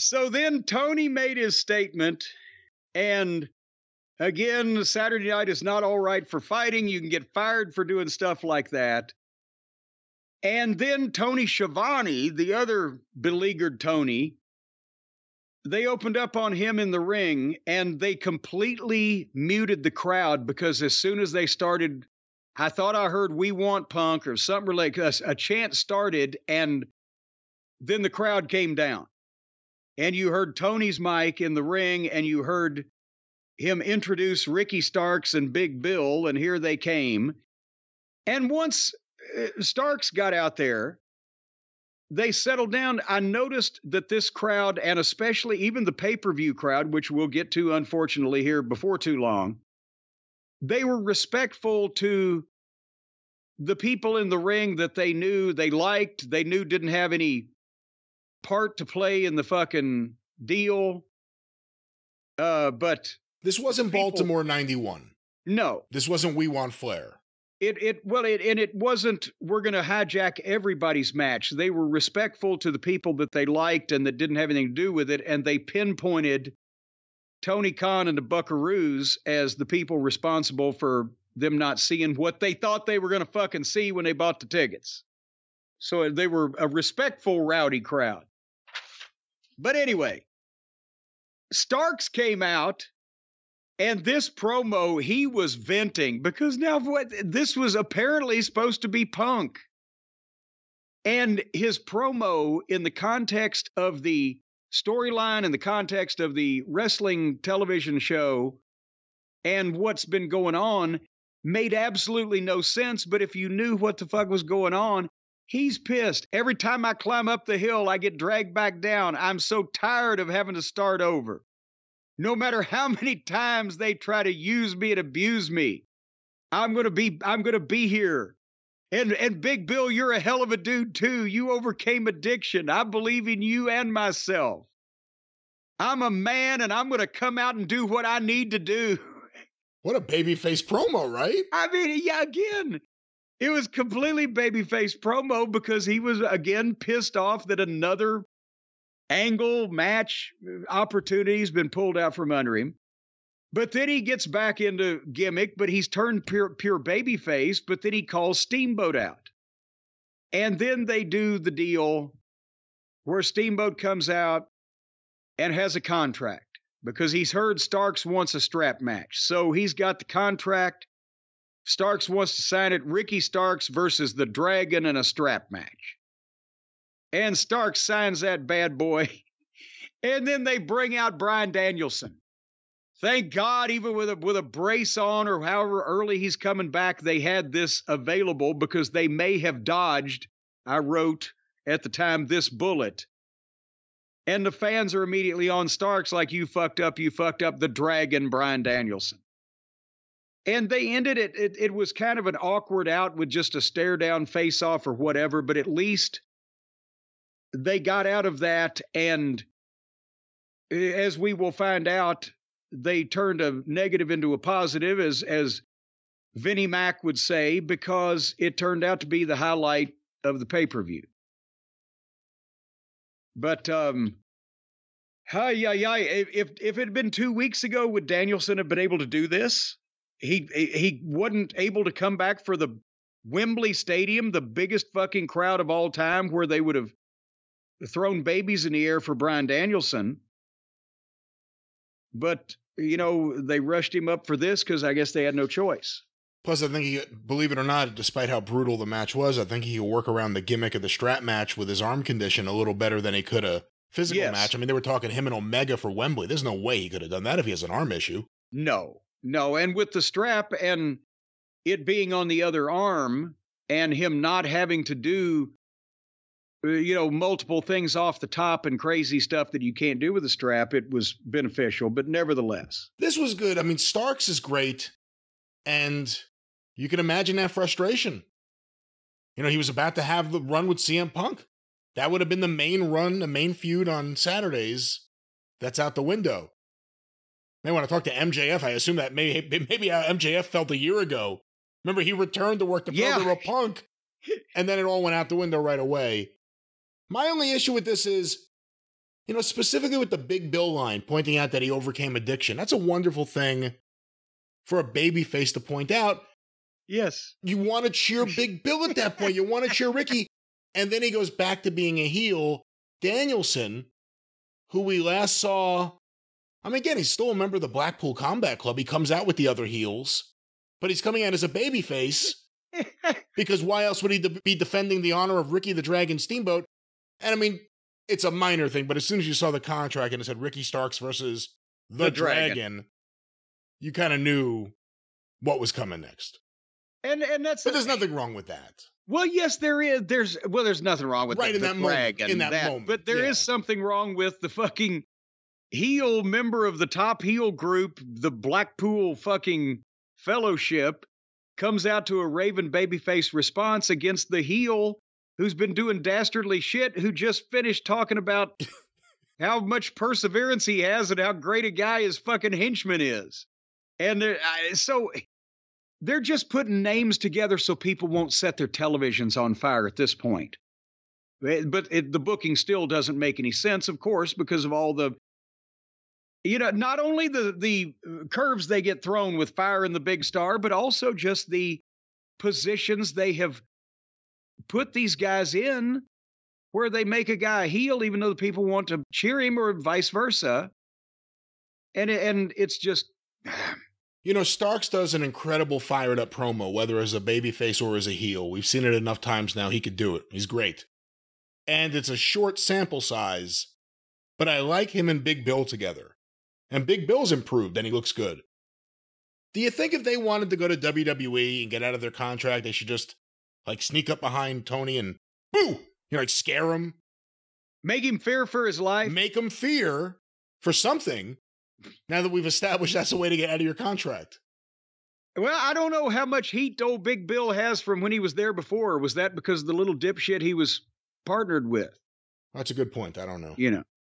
So then Tony made his statement, and again, Saturday night is not all right for fighting. You can get fired for doing stuff like that. And then Tony Schiavone, the other beleaguered Tony, they opened up on him in the ring, and they completely muted the crowd because as soon as they started, I thought I heard "We Want Punk" or something like a chant started, and then the crowd came down. And you heard Tony's mic in the ring, and you heard him introduce Ricky Starks and Big Bill, and here they came. And once Starks got out there, they settled down. I noticed that this crowd, and especially even the pay-per-view crowd, which we'll get to, unfortunately, here before too long, they were respectful to the people in the ring that they knew they liked, they knew didn't have any part to play in the fucking deal. But this wasn't Baltimore 91. No. This wasn't We Want Flair. It wasn't, we're going to hijack everybody's match. They were respectful to the people that they liked and that didn't have anything to do with it. And they pinpointed Tony Khan and the Buckaroos as the people responsible for them not seeing what they thought they were going to fucking see when they bought the tickets. So they were a respectful, rowdy crowd. But anyway, Starks came out, and this promo, he was venting because now this was apparently supposed to be Punk. And his promo, in the context of the storyline, in the context of the wrestling television show, and what's been going on, made absolutely no sense. But if you knew what the fuck was going on, he's pissed. Every time I climb up the hill, I get dragged back down. I'm so tired of having to start over. No matter how many times they try to use me and abuse me, I'm gonna be here. And Big Bill, you're a hell of a dude too. You overcame addiction. I believe in you and myself. I'm a man, and I'm gonna come out and do what I need to do. What a babyface promo, right? I mean, yeah, again, it was completely babyface promo because he was, again, pissed off that another angle match opportunity has been pulled out from under him. But then he gets back into gimmick, but he's turned pure babyface, but then he calls Steamboat out. And then they do the deal where Steamboat comes out and has a contract because he's heard Starks wants a strap match. So he's got the contract. Starks wants to sign it. Ricky Starks versus the Dragon in a strap match. And Starks signs that bad boy. And then they bring out Bryan Danielson. Thank God, even with a brace on or however early he's coming back, they had this available because they may have dodged, I wrote at the time, this bullet. And the fans are immediately on Starks like, you fucked up, the Dragon, Bryan Danielson. And they ended it. It was kind of an awkward out with just a stare down face off or whatever, but at least they got out of that. And as we will find out, they turned a negative into a positive, as Vinnie Mac would say, because it turned out to be the highlight of the pay-per-view. But, if it had been 2 weeks ago, would Danielson have been able to do this? He wasn't able to come back for the Wembley Stadium, the biggest fucking crowd of all time, where they would have thrown babies in the air for Bryan Danielson. But, you know, they rushed him up for this because I guess they had no choice. Plus, I think he, believe it or not, despite how brutal the match was, I think he could work around the gimmick of the strap match with his arm condition a little better than he could a physical match. I mean, they were talking him and Omega for Wembley. There's no way he could have done that if he has an arm issue. No. And with the strap and it being on the other arm and him not having to do, you know, multiple things off the top and crazy stuff that you can't do with a strap, it was beneficial. But nevertheless, this was good. I mean, Starks is great. And you can imagine that frustration. You know, he was about to have the run with CM Punk. That would have been the main run, the main feud on Saturdays. That's out the window. Man, when I talked to MJF, I assume that maybe how MJF felt a year ago. Remember, he returned to work the program of Punk, and then it all went out the window right away. My only issue with this is, You know, specifically with the Big Bill line, pointing out that he overcame addiction. That's a wonderful thing for a babyface to point out. Yes. You want to cheer Big Bill at that point. You want to cheer Ricky. And then he goes back to being a heel. Danielson, who we last saw, I mean, again, he's still a member of the Blackpool Combat Club. He comes out with the other heels, but he's coming out as a babyface because why else would he be defending the honor of Ricky the Dragon Steamboat? And I mean, it's a minor thing, but as soon as you saw the contract and it said Ricky Starks versus the Dragon, you kind of knew what was coming next. And that's but there's nothing wrong with that. Well, yes, there is. There's nothing wrong with right in that moment. In that moment, but there is something wrong with the fucking heel member of the top heel group, the Blackpool fucking Fellowship, comes out to a Raven babyface response against the heel who's been doing dastardly shit, who just finished talking about how much perseverance he has and how great a guy his fucking henchman is. And so they're just putting names together so people won't set their televisions on fire at this point. But the booking still doesn't make any sense, of course, because of all the, not only the curves they get thrown with Fire and the Big Star, but also just the positions they have put these guys in where they make a guy a heel even though the people want to cheer him or vice versa. And it's just... Starks does an incredible fired up promo, whether as a babyface or as a heel. We've seen it enough times now. He could do it. He's great. And it's a short sample size, but I like him and Big Bill together. And Big Bill's improved and he looks good. Do you think if they wanted to go to WWE and get out of their contract, they should just sneak up behind Tony and boo, scare him? Make him fear for his life? Make him fear for something. Now that we've established that's a way to get out of your contract. Well, I don't know how much heat old Big Bill has from when he was there before. Was that because of the little dipshit he was partnered with? That's a good point. I don't know.